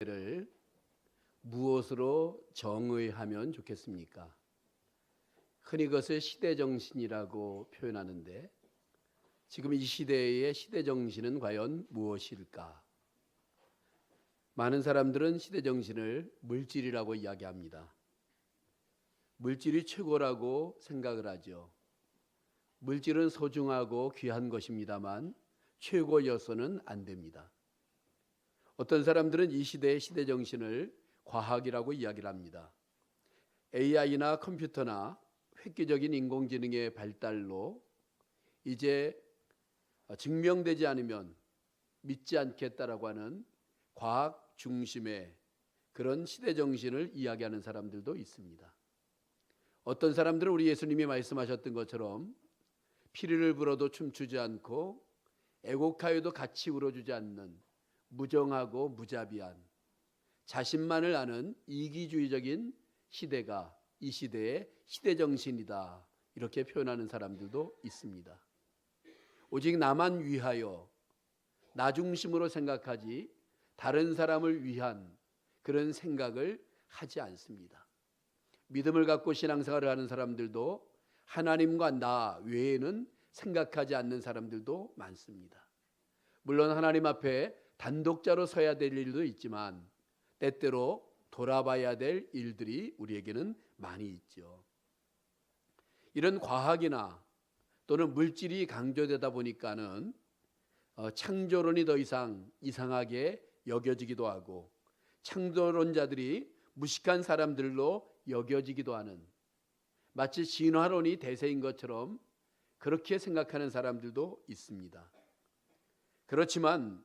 를 무엇으로 정의하면 좋겠습니까? 흔히 그것을 시대정신이라고 표현하는데 지금 이 시대의 시대정신은 과연 무엇일까? 많은 사람들은 시대정신을 물질이라고 이야기합니다. 물질이 최고라고 생각을 하죠. 물질은 소중하고 귀한 것입니다만 최고여서는 안 됩니다. 어떤 사람들은 이 시대의 시대정신을 과학이라고 이야기를 합니다. AI나 컴퓨터나 획기적인 인공지능의 발달로 이제 증명되지 않으면 믿지 않겠다라고 하는 과학 중심의 그런 시대정신을 이야기하는 사람들도 있습니다. 어떤 사람들은 우리 예수님이 말씀하셨던 것처럼 피리를 불어도 춤추지 않고 애곡하여도 같이 울어주지 않는 무정하고 무자비한 자신만을 아는 이기주의적인 시대가 이 시대의 시대정신이다, 이렇게 표현하는 사람들도 있습니다. 오직 나만 위하여 나 중심으로 생각하지 다른 사람을 위한 그런 생각을 하지 않습니다. 믿음을 갖고 신앙생활을 하는 사람들도 하나님과 나 외에는 생각하지 않는 사람들도 많습니다. 물론 하나님 앞에 단독자로 서야 될 일도 있지만 때때로 돌아봐야 될 일들이 우리에게는 많이 있죠. 이런 과학이나 또는 물질이 강조되다 보니까는 창조론이 더 이상 이상하게 여겨지기도 하고 창조론자들이 무식한 사람들로 여겨지기도 하는, 마치 진화론이 대세인 것처럼 그렇게 생각하는 사람들도 있습니다. 그렇지만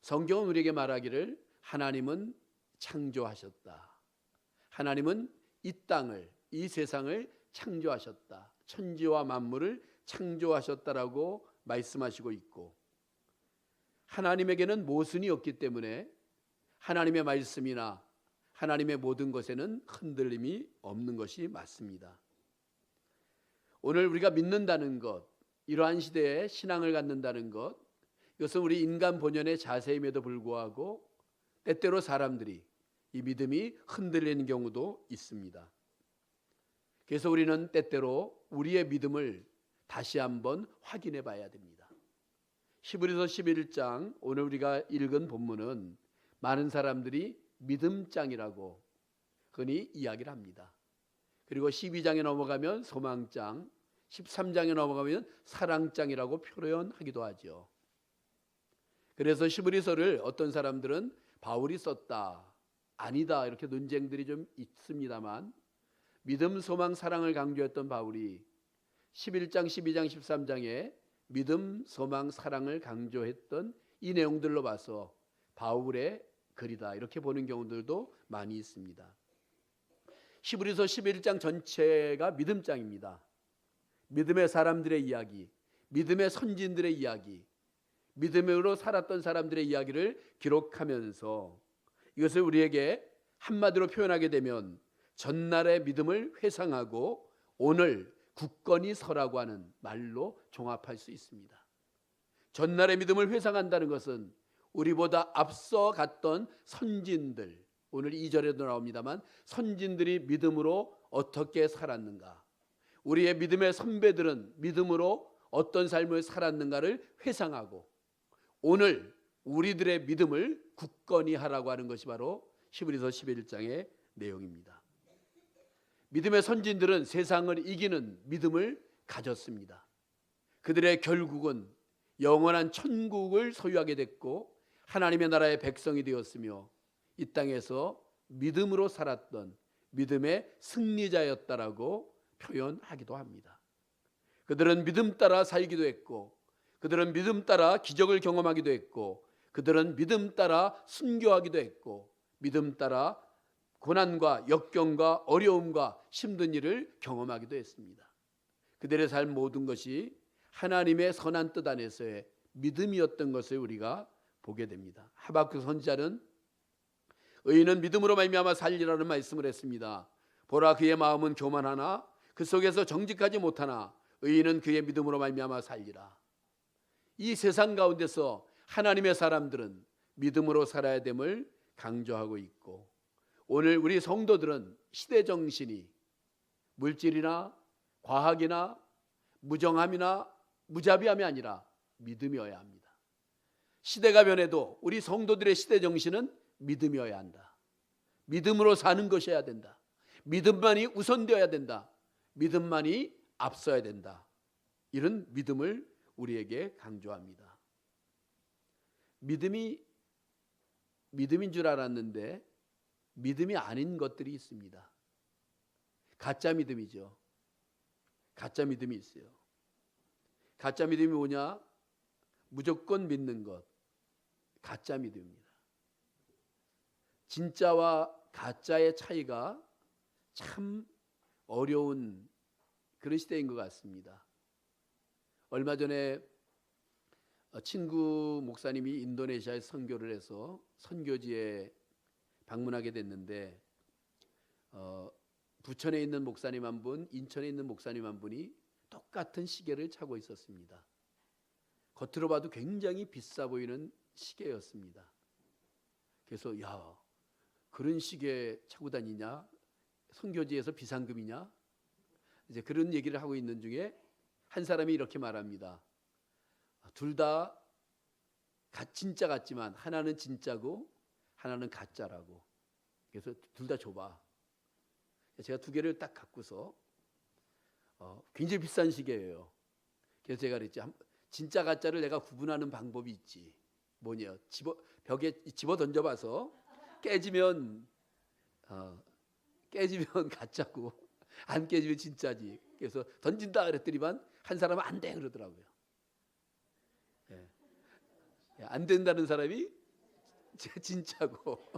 성경은 우리에게 말하기를 하나님은 창조하셨다. 하나님은 이 땅을, 이 세상을 창조하셨다. 천지와 만물을 창조하셨다라고 말씀하시고 있고, 하나님에게는 모순이 없기 때문에 하나님의 말씀이나 하나님의 모든 것에는 흔들림이 없는 것이 맞습니다. 오늘 우리가 믿는다는 것, 이러한 시대에 신앙을 갖는다는 것, 이것은 우리 인간 본연의 자세임에도 불구하고 때때로 사람들이 이 믿음이 흔들리는 경우도 있습니다. 그래서 우리는 때때로 우리의 믿음을 다시 한번 확인해 봐야 됩니다. 히브리서 11장, 오늘 우리가 읽은 본문은 많은 사람들이 믿음장이라고 흔히 이야기를 합니다. 그리고 12장에 넘어가면 소망장, 13장에 넘어가면 사랑장이라고 표현하기도 하죠. 그래서 히브리서를 어떤 사람들은 바울이 썼다, 아니다, 이렇게 논쟁들이 좀 있습니다만 믿음, 소망, 사랑을 강조했던 바울이 11장, 12장, 13장에 믿음, 소망, 사랑을 강조했던 이 내용들로 봐서 바울의 글이다, 이렇게 보는 경우들도 많이 있습니다. 히브리서 11장 전체가 믿음장입니다. 믿음의 사람들의 이야기, 믿음의 선진들의 이야기, 믿음으로 살았던 사람들의 이야기를 기록하면서 이것을 우리에게 한마디로 표현하게 되면 전날의 믿음을 회상하고 오늘 굳건히 서라고 하는 말로 종합할 수 있습니다. 전날의 믿음을 회상한다는 것은 우리보다 앞서 갔던 선진들, 오늘 2절에도 나옵니다만 선진들이 믿음으로 어떻게 살았는가, 우리의 믿음의 선배들은 믿음으로 어떤 삶을 살았는가를 회상하고 오늘 우리들의 믿음을 굳건히 하라고 하는 것이 바로 히브리서 11장의 내용입니다. 믿음의 선진들은 세상을 이기는 믿음을 가졌습니다. 그들의 결국은 영원한 천국을 소유하게 됐고 하나님의 나라의 백성이 되었으며 이 땅에서 믿음으로 살았던 믿음의 승리자였다라고 표현하기도 합니다. 그들은 믿음 따라 살기도 했고 그들은 믿음 따라 기적을 경험하기도 했고 그들은 믿음 따라 순교하기도 했고 믿음 따라 고난과 역경과 어려움과 힘든 일을 경험하기도 했습니다. 그들의 삶 모든 것이 하나님의 선한 뜻 안에서의 믿음이었던 것을 우리가 보게 됩니다. 하박국 선지자는 의인은 믿음으로 말미암아 살리라는 말씀을 했습니다. 보라, 그의 마음은 교만하나 그 속에서 정직하지 못하나 의인은 그의 믿음으로 말미암아 살리라. 이 세상 가운데서 하나님의 사람들은 믿음으로 살아야 됨을 강조하고 있고, 오늘 우리 성도들은 시대 정신이 물질이나 과학이나 무정함이나 무자비함이 아니라 믿음이어야 합니다. 시대가 변해도 우리 성도들의 시대 정신은 믿음이어야 한다. 믿음으로 사는 것이어야 된다. 믿음만이 우선되어야 된다. 믿음만이 앞서야 된다. 이런 믿음을 우리에게 강조합니다. 믿음인 줄 알았는데 믿음이 아닌 것들이 있습니다. 가짜 믿음이죠. 가짜 믿음이 있어요. 가짜 믿음이 뭐냐? 무조건 믿는 것. 가짜 믿음입니다. 진짜와 가짜의 차이가 참 어려운 그런 시대인 것 같습니다. 얼마 전에 친구 목사님이 인도네시아에 선교를 해서 선교지에 방문하게 됐는데 부천에 있는 목사님 한 분, 인천에 있는 목사님 한 분이 똑같은 시계를 차고 있었습니다. 겉으로 봐도 굉장히 비싸 보이는 시계였습니다. 그래서 야, 그런 시계 차고 다니냐? 선교지에서 비상금이냐? 이제 그런 얘기를 하고 있는 중에 한 사람이 이렇게 말합니다. 둘 다 진짜 같지만 하나는 진짜고 하나는 가짜라고. 그래서 둘 다 줘봐. 제가 두 개를 딱 갖고서 굉장히 비싼 시계예요. 그래서 제가 그랬지, 진짜 가짜를 내가 구분하는 방법이 있지. 뭐냐? 벽에 집어 던져봐서 깨지면 가짜고 안 깨지면 진짜지. 그래서 던진다 그랬더니만 한 사람은 안 돼 그러더라고요. 안 된다는 사람이 진짜고.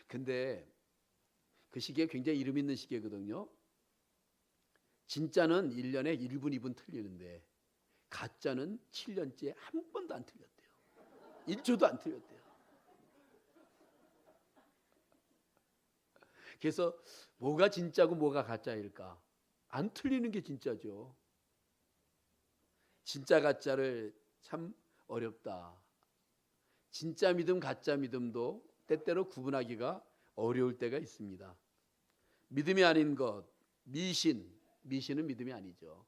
근데 그 시계 굉장히 이름 있는 시계거든요. 진짜는 1년에 1분 2분 틀리는데 가짜는 7년째 한 번도 안 틀렸대요. 1초도 안 틀렸대요. 그래서 뭐가 진짜고 뭐가 가짜일까? 안 틀리는 게 진짜죠. 진짜 가짜를 참 어렵다. 진짜 믿음 가짜 믿음도 때때로 구분하기가 어려울 때가 있습니다. 믿음이 아닌 것, 미신은 믿음이 아니죠.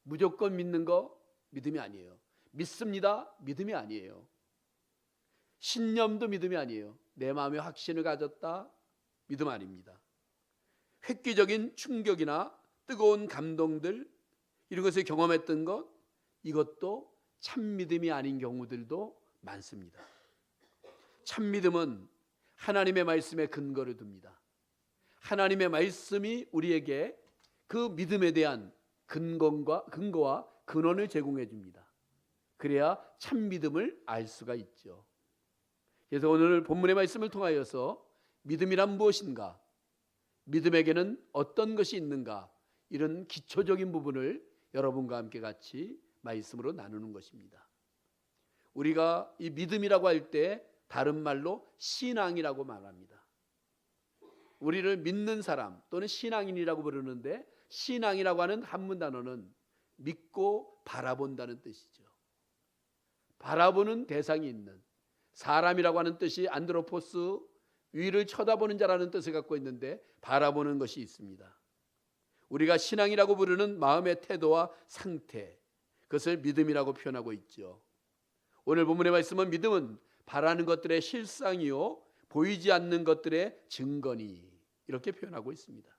무조건 믿는 거 믿음이 아니에요. 믿습니다, 믿음이 아니에요. 신념도 믿음이 아니에요. 내 마음에 확신을 가졌다, 믿음 아닙니다. 획기적인 충격이나 뜨거운 감동들, 이런 것을 경험했던 것, 이것도 참 믿음이 아닌 경우들도 많습니다. 참 믿음은 하나님의 말씀에 근거를 둡니다. 하나님의 말씀이 우리에게 그 믿음에 대한 근거와 근원을 제공해 줍니다. 그래야 참 믿음을 알 수가 있죠. 그래서 오늘 본문의 말씀을 통하여서 믿음이란 무엇인가, 믿음에게는 어떤 것이 있는가, 이런 기초적인 부분을 여러분과 함께 같이 말씀으로 나누는 것입니다. 우리가 이 믿음이라고 할 때 다른 말로 신앙이라고 말합니다. 우리를 믿는 사람 또는 신앙인이라고 부르는데, 신앙이라고 하는 한문 단어는 믿고 바라본다는 뜻이죠. 바라보는 대상이 있는, 사람이라고 하는 뜻이 안드로포스, 위를 쳐다보는 자라는 뜻을 갖고 있는데 바라보는 것이 있습니다. 우리가 신앙이라고 부르는 마음의 태도와 상태, 그것을 믿음이라고 표현하고 있죠. 오늘 본문의 말씀은 믿음은 바라는 것들의 실상이요 보이지 않는 것들의 증거니, 이렇게 표현하고 있습니다.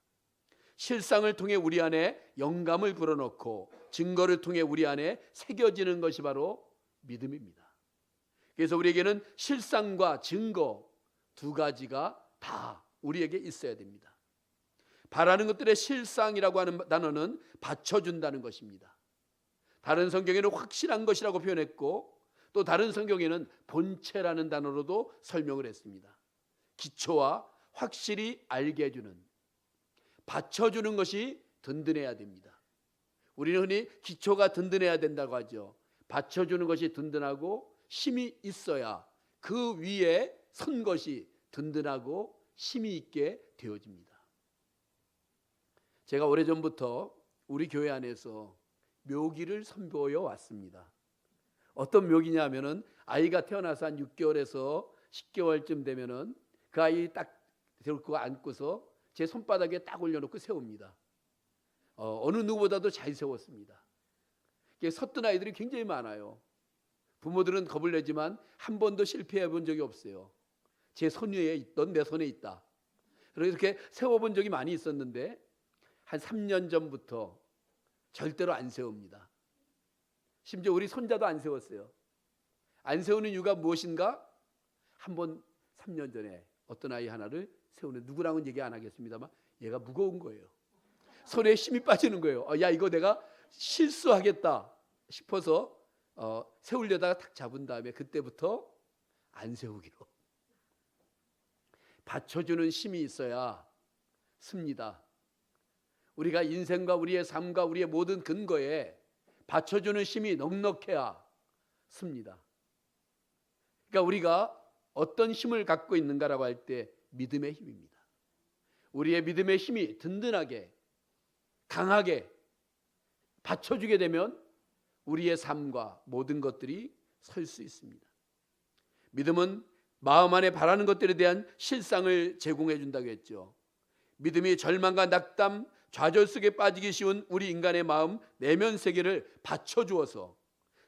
실상을 통해 우리 안에 영감을 불어넣고 증거를 통해 우리 안에 새겨지는 것이 바로 믿음입니다. 그래서 우리에게는 실상과 증거 두 가지가 다 우리에게 있어야 됩니다. 바라는 것들의 실상이라고 하는 단어는 받쳐준다는 것입니다. 다른 성경에는 확실한 것이라고 표현했고, 또 다른 성경에는 본체라는 단어로도 설명을 했습니다. 기초와 확실히 알게 해주는, 받쳐주는 것이 든든해야 됩니다. 우리는 흔히 기초가 든든해야 된다고 하죠. 받쳐주는 것이 든든하고 힘이 있어야 그 위에 선 것이 든든하고 힘이 있게 되어집니다. 제가 오래전부터 우리 교회 안에서 묘기를 선보여 왔습니다. 어떤 묘기냐 하면은 아이가 태어나서 한 6개월에서 10개월쯤 되면은 그 아이 딱 데리고 안고서 제 손바닥에 딱 올려놓고 세웁니다. 어느 누구보다도 잘 세웠습니다. 섰던 아이들이 굉장히 많아요. 부모들은 겁을 내지만 한 번도 실패해 본 적이 없어요. 제 손 위에 있던 내 손에 있다. 그래서 이렇게 세워본 적이 많이 있었는데 한 3년 전부터 절대로 안 세웁니다. 심지어 우리 손자도 안 세웠어요. 안 세우는 이유가 무엇인가? 한번 3년 전에 어떤 아이 하나를 세우는, 누구랑은 얘기 안 하겠습니다만 얘가 무거운 거예요. 손에 힘이 빠지는 거예요. 야, 이거 내가 실수하겠다 싶어서 세우려다가 탁 잡은 다음에 그때부터 안 세우기로. 받쳐주는 힘이 있어야 습니다. 우리가 인생과 우리의 삶과 우리의 모든 근거에 받쳐주는 힘이 넉넉해야 습니다. 그러니까 우리가 어떤 힘을 갖고 있는가라고 할 때 믿음의 힘입니다. 우리의 믿음의 힘이 든든하게 강하게 받쳐주게 되면 우리의 삶과 모든 것들이 설 수 있습니다. 믿음은 마음 안에 바라는 것들에 대한 실상을 제공해 준다고 했죠. 믿음이 절망과 낙담, 좌절 속에 빠지기 쉬운 우리 인간의 마음 내면 세계를 받쳐주어서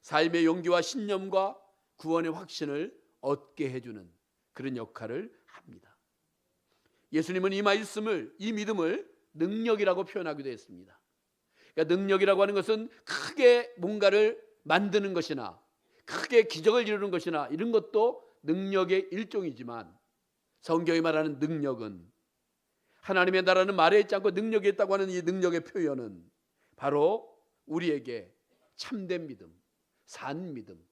삶의 용기와 신념과 구원의 확신을 얻게 해주는 그런 역할을 합니다. 예수님은 이 말씀을, 이 믿음을 능력이라고 표현하기도 했습니다. 그러니까 능력이라고 하는 것은 크게 뭔가를 만드는 것이나 크게 기적을 이루는 것이나 이런 것도 능력의 일종이지만, 성경이 말하는 능력은, 하나님의 나라는 말에 있지 않고 능력이 있다고 하는 이 능력의 표현은 바로 우리에게 참된 믿음, 산 믿음,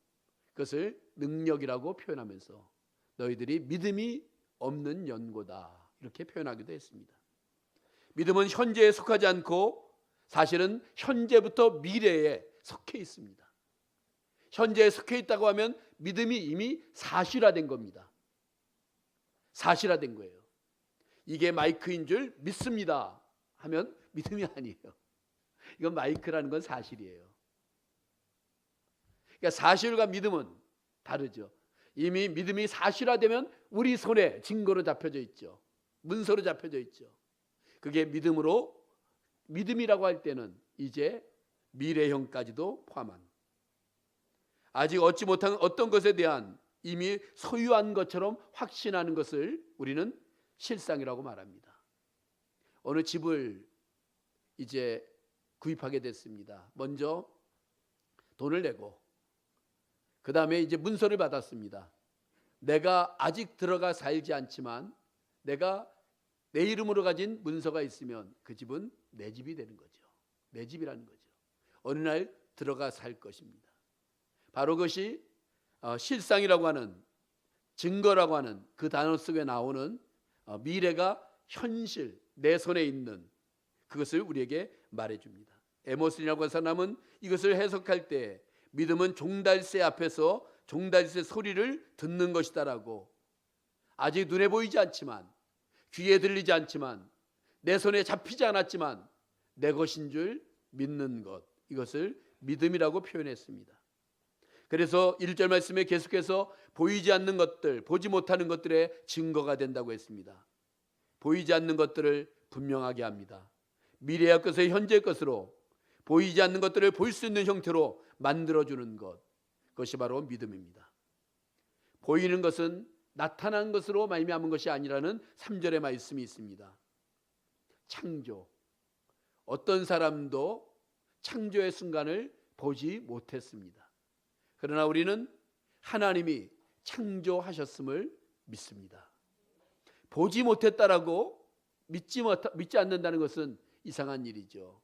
그것을 능력이라고 표현하면서 너희들이 믿음이 없는 연고다 이렇게 표현하기도 했습니다. 믿음은 현재에 속하지 않고 사실은 현재부터 미래에 속해 있습니다. 현재에 속해 있다고 하면 믿음이 이미 사실화된 겁니다. 사실화된 거예요. 이게 마이크인 줄 믿습니다 하면 믿음이 아니에요. 이건 마이크라는 건 사실이에요. 그러니까 사실과 믿음은 다르죠. 이미 믿음이 사실화되면 우리 손에 증거로 잡혀져 있죠. 문서로 잡혀져 있죠. 그게 믿음이라고 할 때는 이제 미래형까지도 포함한, 아직 얻지 못한 어떤 것에 대한 이미 소유한 것처럼 확신하는 것을 우리는 실상이라고 말합니다. 어느 집을 이제 구입하게 됐습니다. 먼저 돈을 내고 그 다음에 이제 문서를 받았습니다. 내가 아직 들어가 살지 않지만 내가 내 이름으로 가진 문서가 있으면 그 집은 내 집이 되는 거죠. 내 집이라는 거죠. 어느 날 들어가 살 것입니다. 바로 그것이 실상이라고 하는, 증거라고 하는 그 단어 속에 나오는 미래가 현실, 내 손에 있는 그것을 우리에게 말해줍니다. 에머슨이라고 하는 사람은 이것을 해석할 때 믿음은 종달새 앞에서 종달새 소리를 듣는 것이다라고, 아직 눈에 보이지 않지만, 귀에 들리지 않지만, 내 손에 잡히지 않았지만 내 것인 줄 믿는 것, 이것을 믿음이라고 표현했습니다. 그래서 1절 말씀에 계속해서 보이지 않는 것들, 보지 못하는 것들의 증거가 된다고 했습니다. 보이지 않는 것들을 분명하게 합니다. 미래의 것을 현재의 것으로, 보이지 않는 것들을 볼 수 있는 형태로 만들어주는 것, 그것이 바로 믿음입니다. 보이는 것은 나타난 것으로 말미암은 것이 아니라는 3절의 말씀이 있습니다. 창조, 어떤 사람도 창조의 순간을 보지 못했습니다. 그러나 우리는 하나님이 창조하셨음을 믿습니다. 보지 못했다라고 믿지 않는다는 것은 이상한 일이죠.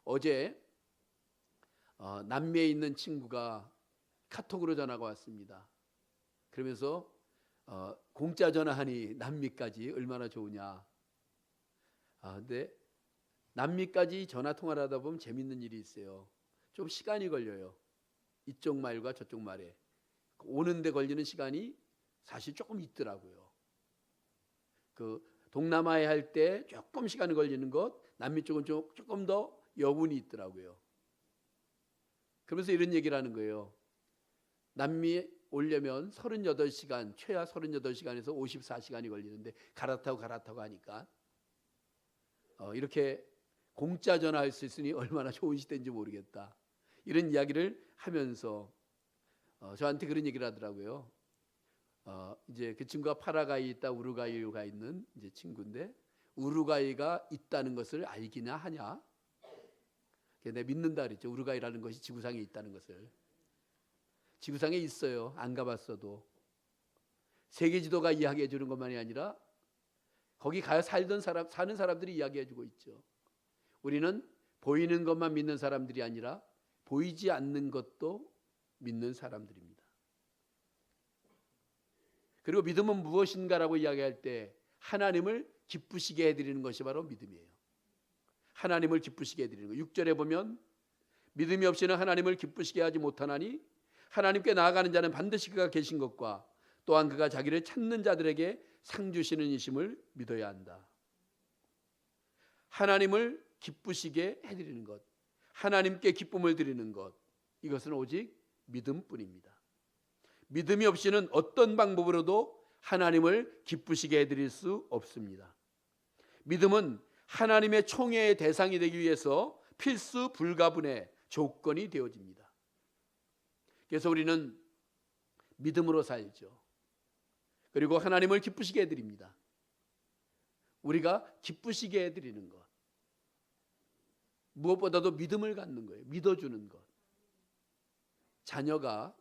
어제 남미에 있는 친구가 카톡으로 전화가 왔습니다. 그러면서 공짜 전화하니 남미까지 얼마나 좋으냐. 근데 남미까지 전화 통화를 하다 보면 재밌는 일이 있어요. 좀 시간이 걸려요. 이쪽 말과 저쪽 말에 오는데 걸리는 시간이 사실 조금 있더라고요. 그 동남아에 할 때 조금 시간이 걸리는 것, 남미 쪽은 조금 더 여운이 있더라고요. 그러면서 이런 얘기를 하는 거예요. 남미 오려면 38시간, 최하 38시간에서 54시간이 걸리는데 갈아타고 하니까 이렇게 공짜 전화할 수 있으니 얼마나 좋은 시대인지 모르겠다. 이런 이야기를 하면서 저한테 그런 얘기를 하더라고요. 이제 그 친구가 파라과이에 있다 우루과이가 있는 이제 친구인데 우루과이가 있다는 것을 알기나 하냐? 내가 믿는다 그랬죠. 우루과이라는 것이 지구상에 있다는 것을. 지구상에 있어요. 안 가봤어도. 세계 지도가 이야기해 주는 것만이 아니라 거기 가서 사는 사람들이 이야기해 주고 있죠. 우리는 보이는 것만 믿는 사람들이 아니라 보이지 않는 것도 믿는 사람들입니다. 그리고 믿음은 무엇인가라고 이야기할 때 하나님을 기쁘시게 해드리는 것이 바로 믿음이에요. 하나님을 기쁘시게 해드리는 거. 6절에 보면 믿음이 없이는 하나님을 기쁘시게 하지 못하나니 하나님께 나아가는 자는 반드시 그가 계신 것과 또한 그가 자기를 찾는 자들에게 상 주시는 이심을 믿어야 한다. 하나님을 기쁘시게 해드리는 것, 하나님께 기쁨을 드리는 것, 이것은 오직 믿음뿐입니다. 믿음이 없이는 어떤 방법으로도 하나님을 기쁘시게 해드릴 수 없습니다. 믿음은 하나님의 총애의 대상이 되기 위해서 필수 불가분의 조건이 되어집니다. 그래서 우리는 믿음으로 살죠. 그리고 하나님을 기쁘시게 해드립니다. 우리가 기쁘시게 해드리는 것, 무엇보다도 믿음을 갖는 거예요. 믿어주는 것. 자녀가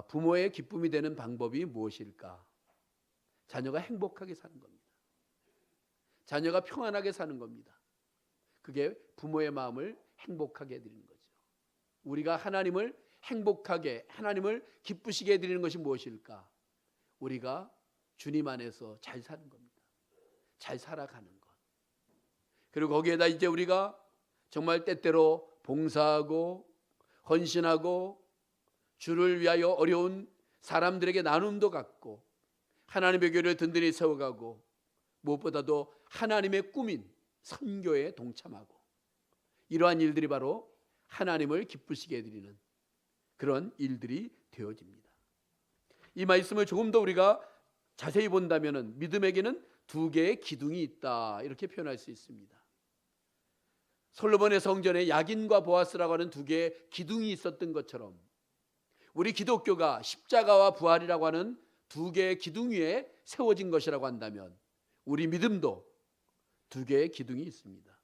부모의 기쁨이 되는 방법이 무엇일까? 자녀가 행복하게 사는 겁니다. 자녀가 평안하게 사는 겁니다. 그게 부모의 마음을 행복하게 해드리는 거죠. 우리가 하나님을 행복하게, 하나님을 기쁘시게 해드리는 것이 무엇일까? 우리가 주님 안에서 잘 사는 겁니다. 잘 살아가는 것. 그리고 거기에다 이제 우리가 정말 때때로 봉사하고 헌신하고 주를 위하여 어려운 사람들에게 나눔도 갖고 하나님의 교회를 든든히 세워가고 무엇보다도 하나님의 꿈인 선교에 동참하고 이러한 일들이 바로 하나님을 기쁘시게 해드리는 그런 일들이 되어집니다. 이 말씀을 조금 더 우리가 자세히 본다면 믿음에게는 두 개의 기둥이 있다 이렇게 표현할 수 있습니다. 솔로몬의 성전에 야긴과 보아스라고 하는 두 개의 기둥이 있었던 것처럼 우리 기독교가 십자가와 부활이라고 하는 두 개의 기둥 위에 세워진 것이라고 한다면 우리 믿음도 두 개의 기둥이 있습니다.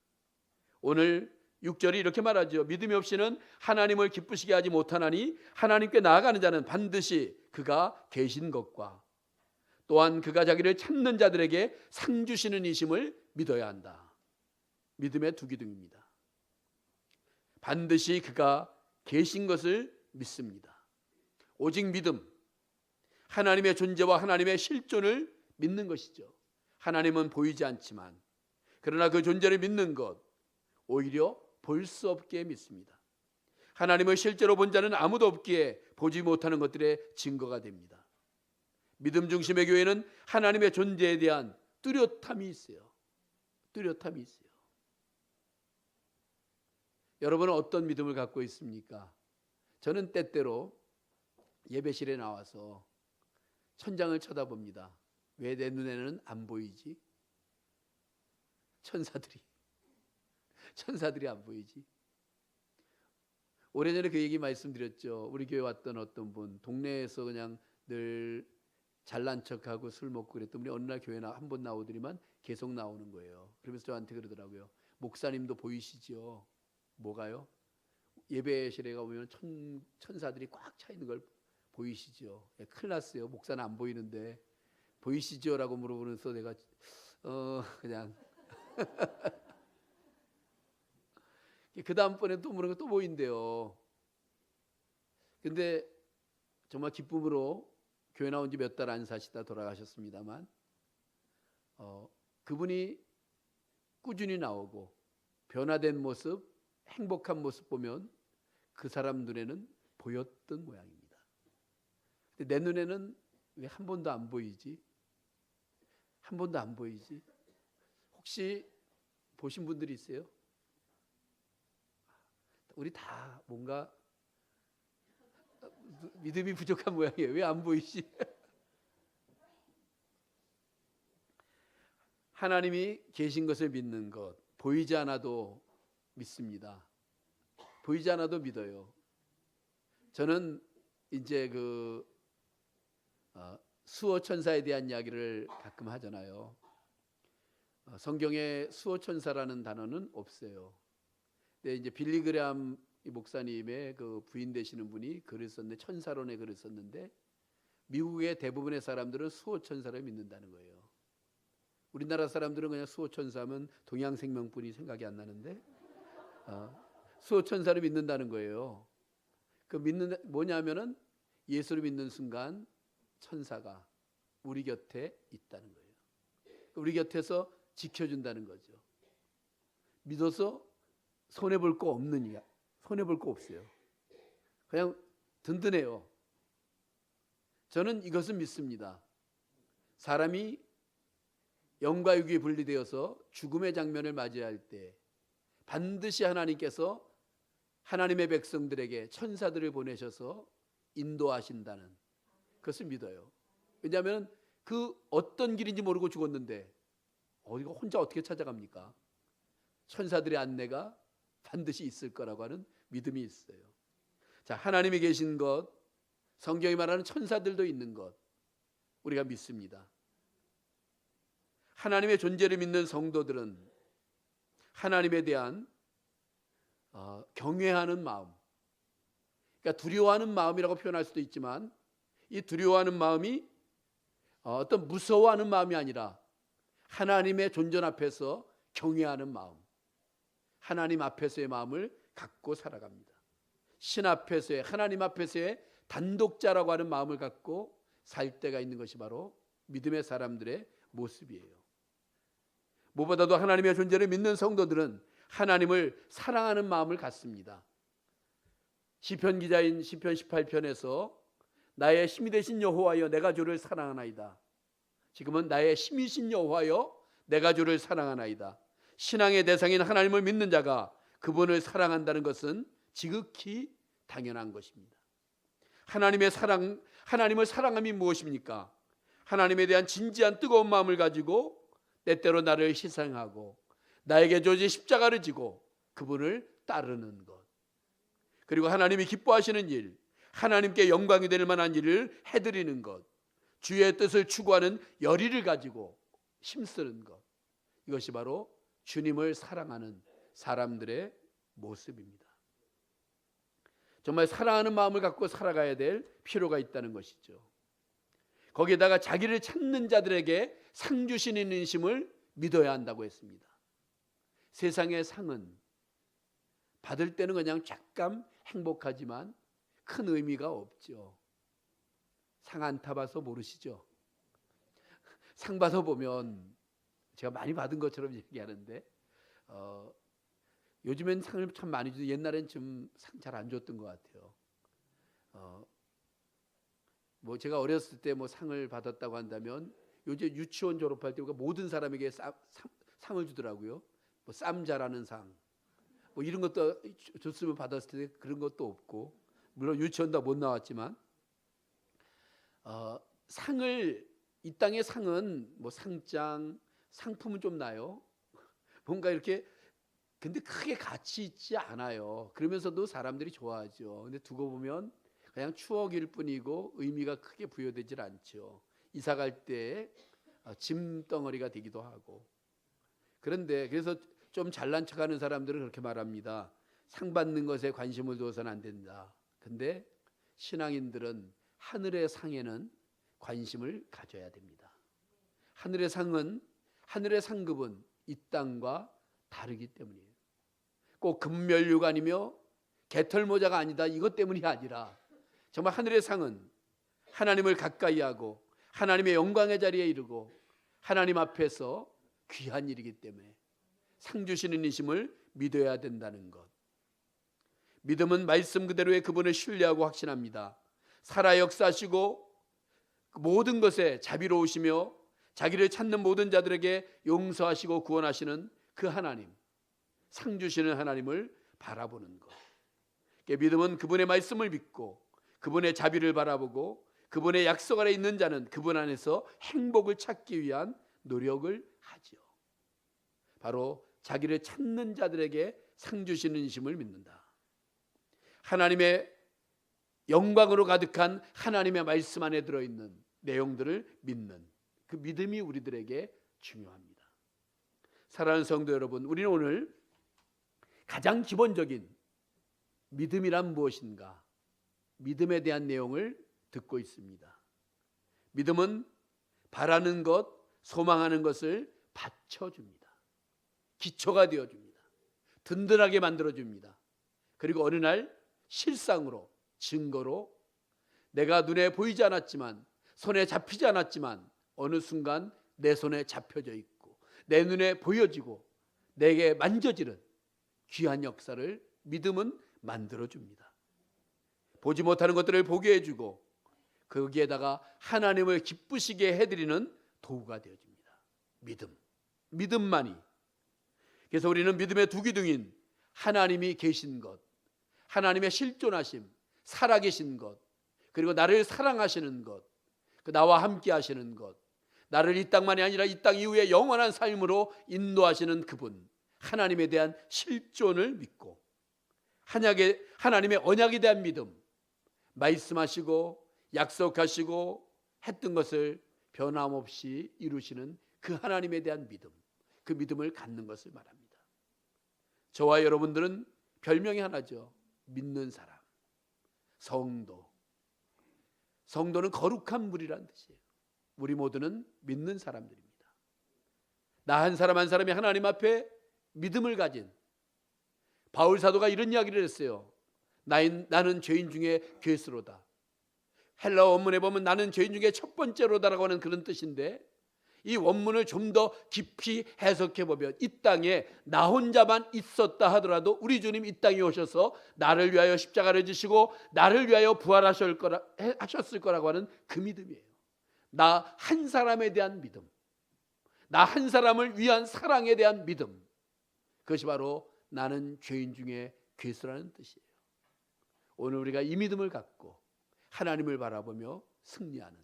오늘 6절이 이렇게 말하죠. 믿음이 없이는 하나님을 기쁘시게 하지 못하나니 하나님께 나아가는 자는 반드시 그가 계신 것과 또한 그가 자기를 찾는 자들에게 상 주시는 이심을 믿어야 한다. 믿음의 두 기둥입니다. 반드시 그가 계신 것을 믿습니다. 오직 믿음, 하나님의 존재와 하나님의 실존을 믿는 것이죠. 하나님은 보이지 않지만 그러나 그 존재를 믿는 것 오히려 볼 수 없게 믿습니다. 하나님을 실제로 본 자는 아무도 없기에 보지 못하는 것들의 증거가 됩니다. 믿음 중심의 교회는 하나님의 존재에 대한 뚜렷함이 있어요. 뚜렷함이 있어요. 여러분은 어떤 믿음을 갖고 있습니까? 저는 때때로 예배실에 나와서 천장을 쳐다봅니다. 왜 내 눈에는 안 보이지? 천사들이 안 보이지? 오래전에 그 얘기 말씀드렸죠. 우리 교회 왔던 어떤 분 동네에서 그냥 늘 잘난 척하고 술 먹고 그랬던 분이 어느 날 교회 한 번 나오더니만 계속 나오는 거예요. 그러면서 저한테 그러더라고요. 목사님도 보이시죠? 뭐가요? 예배실에 가보면 천사들이 꽉 차 있는 걸 보이시죠? 큰일 났어요. 목사는 안 보이는데 보이시죠? 라고 물어보면서 내가 그냥 그 다음번에 또 물어보면 또 보인대요. 근데 정말 기쁨으로 교회 나온 지 몇 달 안 사시다 돌아가셨습니다만 그분이 꾸준히 나오고 변화된 모습, 행복한 모습 보면 그 사람 눈에는 보였던 모양입니다. 근데 내 눈에는 왜 한 번도 안 보이지? 한 번도 안 보이지? 혹시 보신 분들이 있어요? 우리 다 뭔가 믿음이 부족한 모양이에요. 왜 안 보이지? 하나님이 계신 것을 믿는 것, 보이지 않아도 믿습니다. 보이지 않아도 믿어요. 저는 이제 수호천사에 대한 이야기를 가끔 하잖아요. 성경에 수호천사라는 단어는 없어요. 근데 이제 빌리 그레함 목사님의 그 부인 되시는 분이 글을 썼는데, 천사론에 글을 썼는데, 미국의 대부분의 사람들은 수호천사를 믿는다는 거예요. 우리나라 사람들은 그냥 수호천사면 동양생명뿐이 생각이 안 나는데, 수호천사를 믿는다는 거예요. 그 믿는 뭐냐면은 예수를 믿는 순간 천사가 우리 곁에 있다는 거예요. 우리 곁에서 지켜준다는 거죠. 믿어서 손해 볼 거 없느냐? 손해 볼 거 없어요. 그냥 든든해요. 저는 이것은 믿습니다. 사람이 영과 육이 분리되어서 죽음의 장면을 맞이할 때 반드시 하나님께서 하나님의 백성들에게 천사들을 보내셔서 인도하신다는 그것을 믿어요. 왜냐하면 그 어떤 길인지 모르고 죽었는데 어디가 혼자 어떻게 찾아갑니까? 천사들의 안내가 반드시 있을 거라고 하는 믿음이 있어요. 자, 하나님이 계신 것, 성경이 말하는 천사들도 있는 것, 우리가 믿습니다. 하나님의 존재를 믿는 성도들은 하나님에 대한 경외하는 마음, 그러니까 두려워하는 마음이라고 표현할 수도 있지만, 이 두려워하는 마음이 어떤 무서워하는 마음이 아니라 하나님의 존재 앞에서 경외하는 마음, 하나님 앞에서의 마음을 갖고 살아갑니다. 신 앞에서의, 하나님 앞에서의 단독자라고 하는 마음을 갖고 살 때가 있는 것이 바로 믿음의 사람들의 모습이에요. 무엇보다도 하나님의 존재를 믿는 성도들은 하나님을 사랑하는 마음을 갖습니다. 시편 기자인 시편 18편에서 나의 힘이 되신 여호와여 내가 주를 사랑하나이다. 지금은 나의 힘이신 여호와여 내가 주를 사랑하나이다. 신앙의 대상인 하나님을 믿는 자가 그분을 사랑한다는 것은 지극히 당연한 것입니다. 하나님의 사랑, 하나님을 사랑함이 무엇입니까? 하나님에 대한 진지한 뜨거운 마음을 가지고 때때로 나를 희생하고 나에게 주어진 십자가를 지고 그분을 따르는 것, 그리고 하나님이 기뻐하시는 일, 하나님께 영광이 될 만한 일을 해드리는 것, 주의 뜻을 추구하는 열의를 가지고 힘쓰는 것, 이것이 바로 주님을 사랑하는 사람들의 모습입니다. 정말 사랑하는 마음을 갖고 살아가야 될 필요가 있다는 것이죠. 거기에다가 자기를 찾는 자들에게 상 주시는 인심을 믿어야 한다고 했습니다. 세상의 상은 받을 때는 그냥 잠깐 행복하지만 큰 의미가 없죠. 상 안 타봐서 모르시죠? 상 받아보면 제가 많이 받은 것처럼 얘기하는데 요즘엔 상을 참 많이 주죠. 옛날엔 좀 상 잘 안 줬던 것 같아요. 뭐 제가 어렸을 때 뭐 상을 받았다고 한다면 요즘 유치원 졸업할 때 모든 사람에게 상을 주더라고요. 뭐 쌈 잘하는 상, 뭐 이런 것도 줬으면 받았을 텐데 그런 것도 없고, 물론 유치원도 못 나왔지만 상을, 이 땅의 상은 뭐 상장, 상품은 좀 나요. 뭔가 이렇게 근데 크게 가치 있지 않아요. 그러면서도 사람들이 좋아하죠. 근데 두고 보면 그냥 추억일 뿐이고 의미가 크게 부여되질 않죠. 이사 갈 때 짐덩어리가 되기도 하고. 그런데 그래서 좀 잘난 척하는 사람들은 그렇게 말합니다. 상 받는 것에 관심을 두어서는 안 된다. 근데 신앙인들은 하늘의 상에는 관심을 가져야 됩니다. 하늘의 상은, 하늘의 상급은 이 땅과 다르기 때문이에요. 꼭 금면류관이며 개털모자가 아니다, 이것 때문이 아니라 정말 하늘의 상은 하나님을 가까이 하고 하나님의 영광의 자리에 이르고 하나님 앞에서 귀한 일이기 때문에 상 주시는 이심을 믿어야 된다는 것. 믿음은 말씀 그대로의 그분을 신뢰하고 확신합니다. 살아 역사하시고 모든 것에 자비로우시며 자기를 찾는 모든 자들에게 용서하시고 구원하시는 그 하나님, 상 주시는 하나님을 바라보는 것. 믿음은 그분의 말씀을 믿고 그분의 자비를 바라보고 그분의 약속 아래 있는 자는 그분 안에서 행복을 찾기 위한 노력을 하지요. 바로 자기를 찾는 자들에게 상 주시는 이심을 믿는다. 하나님의 영광으로 가득한 하나님의 말씀 안에 들어있는 내용들을 믿는 그 믿음이 우리들에게 중요합니다. 사랑하는 성도 여러분, 우리는 오늘 가장 기본적인 믿음이란 무엇인가? 믿음에 대한 내용을 듣고 있습니다. 믿음은 바라는 것, 소망하는 것을 받쳐줍니다. 기초가 되어줍니다. 든든하게 만들어줍니다. 그리고 어느 날 실상으로, 증거로 내가 눈에 보이지 않았지만, 손에 잡히지 않았지만 어느 순간 내 손에 잡혀져 있고 내 눈에 보여지고 내게 만져지는 귀한 역사를 믿음은 만들어줍니다. 보지 못하는 것들을 보게 해주고 거기에다가 하나님을 기쁘시게 해드리는 도구가 되어줍니다. 믿음만이. 그래서 우리는 믿음의 두 기둥인 하나님이 계신 것, 하나님의 실존하심, 살아계신 것, 그리고 나를 사랑하시는 것, 나와 함께 하시는 것, 나를 이 땅만이 아니라 이 땅 이후에 영원한 삶으로 인도하시는 그분, 하나님에 대한 실존을 믿고 하나님의 언약에 대한 믿음, 말씀하시고 약속하시고 했던 것을 변함없이 이루시는 그 하나님에 대한 믿음, 그 믿음을 갖는 것을 말합니다. 저와 여러분들은 별명이 하나죠. 믿는 사람, 성도. 성도는 거룩한 무리라는 뜻이에요. 우리 모두는 믿는 사람들입니다. 나 한 사람 한 사람이 하나님 앞에 믿음을 가진, 바울 사도가 이런 이야기를 했어요. 나는 죄인 중에 괴수로다. 헬라 원문에 보면 나는 죄인 중에 첫 번째로다라고 하는 그런 뜻인데, 이 원문을 좀 더 깊이 해석해 보면 이 땅에 나 혼자만 있었다 하더라도 우리 주님 이 땅에 오셔서 나를 위하여 십자가를 지시고 나를 위하여 부활하셨을 거라고 하는 그 믿음이에요. 나 한 사람에 대한 믿음, 나 한 사람을 위한 사랑에 대한 믿음, 그것이 바로 나는 죄인 중에 괴수라는 뜻이에요. 오늘 우리가 이 믿음을 갖고 하나님을 바라보며 승리하는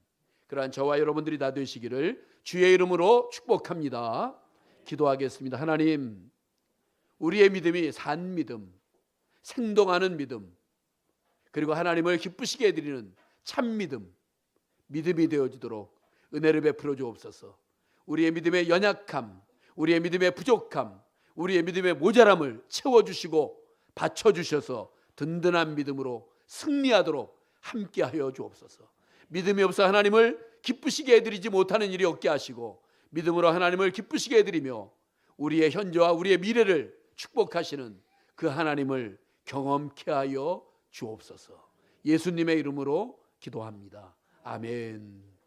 그러한 저와 여러분들이 다 되시기를 주의 이름으로 축복합니다. 기도하겠습니다. 하나님, 우리의 믿음이 산 믿음, 생동하는 믿음, 그리고 하나님을 기쁘시게 해드리는 참 믿음이 되어지도록 은혜를 베풀어 주옵소서. 우리의 믿음의 연약함, 우리의 믿음의 부족함, 우리의 믿음의 모자람을 채워주시고 받쳐주셔서 든든한 믿음으로 승리하도록 함께하여 주옵소서. 믿음이 없어 하나님을 기쁘시게 해드리지 못하는 일이 없게 하시고 믿음으로 하나님을 기쁘시게 해드리며 우리의 현재와 우리의 미래를 축복하시는 그 하나님을 경험케 하여 주옵소서. 예수님의 이름으로 기도합니다. 아멘.